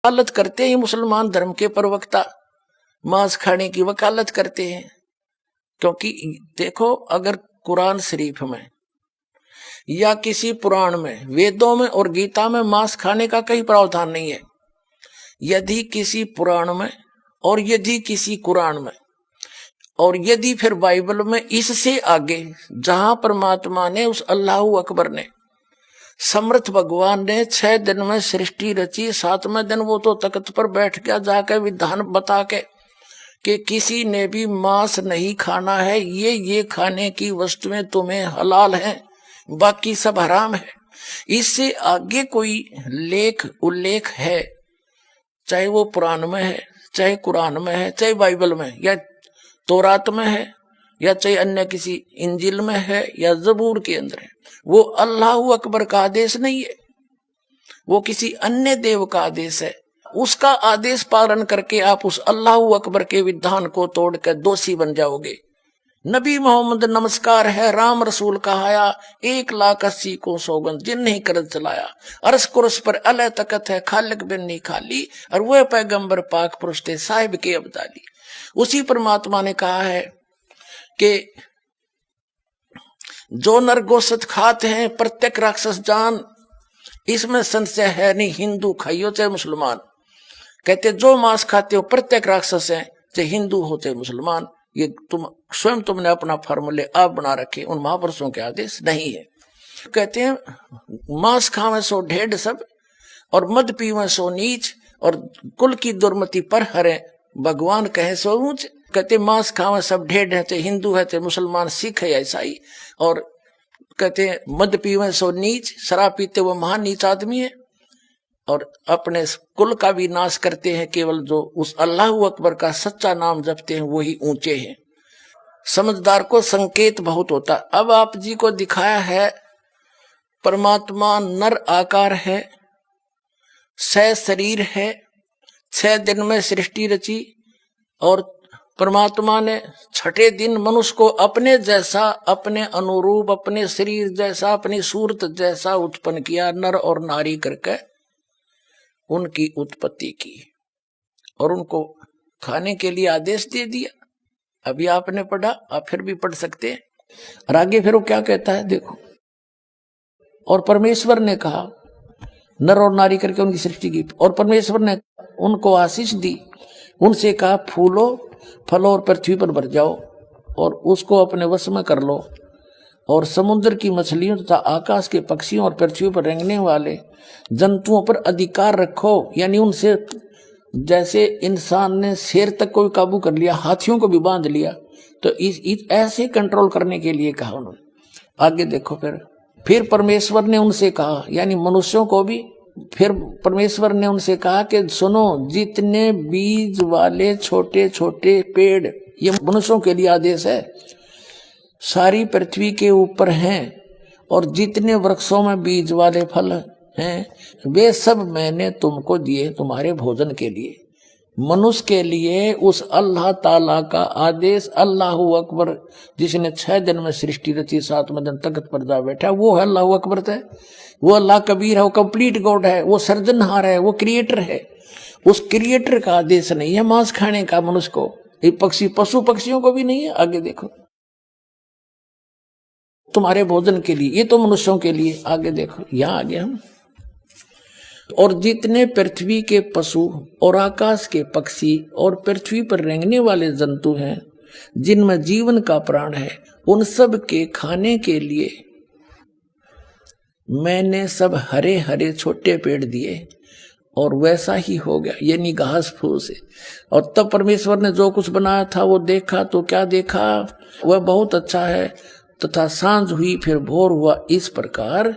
वकालत करते हैं मुसलमान धर्म के प्रवक्ता, मांस खाने की वकालत करते हैं। क्योंकि देखो, अगर कुरान शरीफ में या किसी पुराण में, वेदों में और गीता में मांस खाने का कई प्रावधान नहीं है। यदि किसी पुराण में और यदि किसी कुरान में और यदि फिर बाइबल में, इससे आगे जहां परमात्मा ने, उस अल्लाह अकबर ने, समर्थ भगवान ने 6 दिन में सृष्टि रची, 7वें दिन वो तो तख्त पर बैठ गया जाकर विधान बता के कि किसी ने भी मांस नहीं खाना है, ये खाने की वस्तुएं तुम्हें हलाल हैं, बाकी सब हराम है। इससे आगे कोई लेख उल्लेख है, चाहे वो पुराण में है, चाहे कुरान में है, चाहे बाइबल में या तौरात में है, या चाहे अन्य किसी इंजिल में है या जबूर के अंदर है, वो अल्लाह अकबर का आदेश नहीं है, वो किसी अन्य देव का आदेश है। उसका आदेश पालन करके आप उस अल्लाह अकबर के विधान को तोड़कर दोषी बन जाओगे। नबी मोहम्मद नमस्कार है, राम रसूल कहाया, 1,80,000 को सौगंध जिन नहीं करत चलाया, अरस कुरस पर अलह तकत है, खालिक बिन नहीं खाली, और वह पैगंबर पाक पुरुष थे साहिब के अब्दाली। उसी परमात्मा ने कहा है कि जो नर गोश्त खाते हैं प्रत्येक राक्षस जान, इसमें संशय है नहीं, हिंदू खाइयो चाहे मुसलमान। कहते जो मांस खाते हो प्रत्येक राक्षस है, चाहे हिंदू हो चाहे मुसलमान। ये तुमने अपना फार्मूले आप बना रखे, उन महापुरुषों के आदेश नहीं है। कहते हैं मांस खावे सो ढेड सब, और मद पीवे सो नीच, और कुल की दुर्मति पर हरे, भगवान कहे सो ऊंच। कहते मांस खावे सब ढेड है, चाहे हिंदू है चाहे मुसलमान, सिख है या ईसाई। और कहते हैं मद पीवे सो नीच, शराब पीते वो महान नीच आदमी है, और अपने कुल का भी नाश करते हैं। केवल जो उस अल्लाह अकबर का सच्चा नाम जपते हैं वही ऊंचे हैं। समझदार को संकेत बहुत होता। अब आप जी को दिखाया है परमात्मा नर आकार है, 6 शरीर है, 6 दिन में सृष्टि रची, और परमात्मा ने 6ठे दिन मनुष्य को अपने जैसा, अपने अनुरूप, अपने शरीर जैसा, अपनी सूरत जैसा उत्पन्न किया, नर और नारी करके उनकी उत्पत्ति की, और उनको खाने के लिए आदेश दे दिया। अभी आपने पढ़ा, आप फिर भी पढ़ सकते हैं। और आगे फिर वो क्या कहता है देखो, और परमेश्वर ने कहा, नर और नारी करके उनकी सृष्टि की, और परमेश्वर ने उनको आशीष दी, उनसे कहा फूलो फलो और पृथ्वी पर भर जाओ, और उसको अपने वश में कर लो, और समुद्र की मछलियों तथा आकाश के पक्षियों और पृथ्वी पर रेंगने वाले जंतुओं पर अधिकार रखो। यानी उनसे, जैसे इंसान ने शेर तक को भी काबू कर लिया, हाथियों को भी बांध लिया, तो इस ऐसे कंट्रोल करने के लिए कहा उन्होंने। आगे देखो, फिर परमेश्वर ने उनसे कहा, यानी मनुष्यों को भी, फिर परमेश्वर ने उनसे कहा कि सुनो, जितने बीज वाले छोटे छोटे पेड़, ये मनुष्यों के लिए आदेश है, सारी पृथ्वी के ऊपर हैं, और जितने वृक्षों में बीज वाले फल हैं, वे सब मैंने तुमको दिए तुम्हारे भोजन के लिए। मनुष्य के लिए उस अल्लाह ताला का आदेश, अल्लाह अकबर, जिसने 6 दिन में सृष्टि रची, 7वें दिन तख्त पर जा बैठा, वो है अल्लाह अकबर है, वो अल्लाह कबीर है, वो कंप्लीट गॉड है, वो सर्जनहार है, वो क्रिएटर है। उस क्रिएटर का आदेश नहीं है मांस खाने का मनुष्य को, ये पशु पक्षियों को भी नहीं है। आगे देखो, तुम्हारे भोजन के लिए, ये तो मनुष्यों के लिए। आगे देखो, यहां आगे हम, और जितने पृथ्वी के पशु और आकाश के पक्षी और पृथ्वी पर रेंगने वाले जंतु हैं, जिनमें जीवन का प्राण है, उन सब के खाने के लिए मैंने सब हरे हरे छोटे पेड़ दिए, और वैसा ही हो गया, यानी घास फूस से। और तब परमेश्वर ने जो कुछ बनाया था वो देखा, तो क्या देखा, वह बहुत अच्छा है। तथा सांझ हुई फिर भोर हुआ, इस प्रकार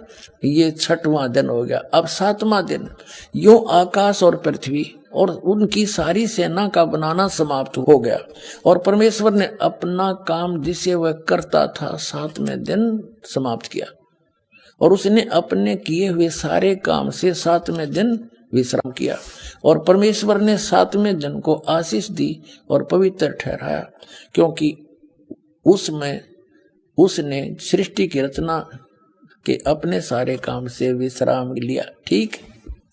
ये 6वां दिन हो गया। अब 7वां दिन, यूं आकाश और पृथ्वी और उनकी सारी सेना का बनाना समाप्त हो गया, और परमेश्वर ने अपना काम जिसे वह करता था 7वें दिन समाप्त किया, और उसने अपने किए हुए सारे काम से 7वें दिन विश्राम किया। और परमेश्वर ने 7वें दिन को आशीष दी और पवित्र ठहराया, क्योंकि उसमें उसने सृष्टि की रचना के अपने सारे काम से विश्राम लिया। ठीक,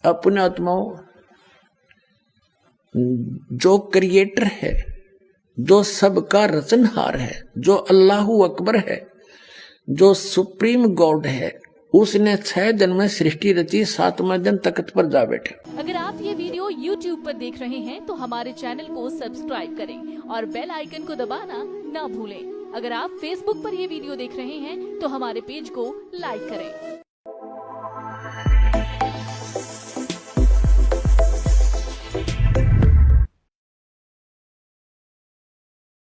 अपने आत्माओं, जो क्रिएटर है, जो सबका रचनहार है, जो अल्लाहू अकबर है, जो सुप्रीम गॉड है, उसने 6 दिन में सृष्टि रची, 7वें दिन तख्त पर जा बैठे। अगर आप ये वीडियो YouTube पर देख रहे हैं तो हमारे चैनल को सब्सक्राइब करें और बेल आइकन को दबाना ना भूलें। अगर आप Facebook पर ये वीडियो देख रहे हैं तो हमारे पेज को लाइक करें।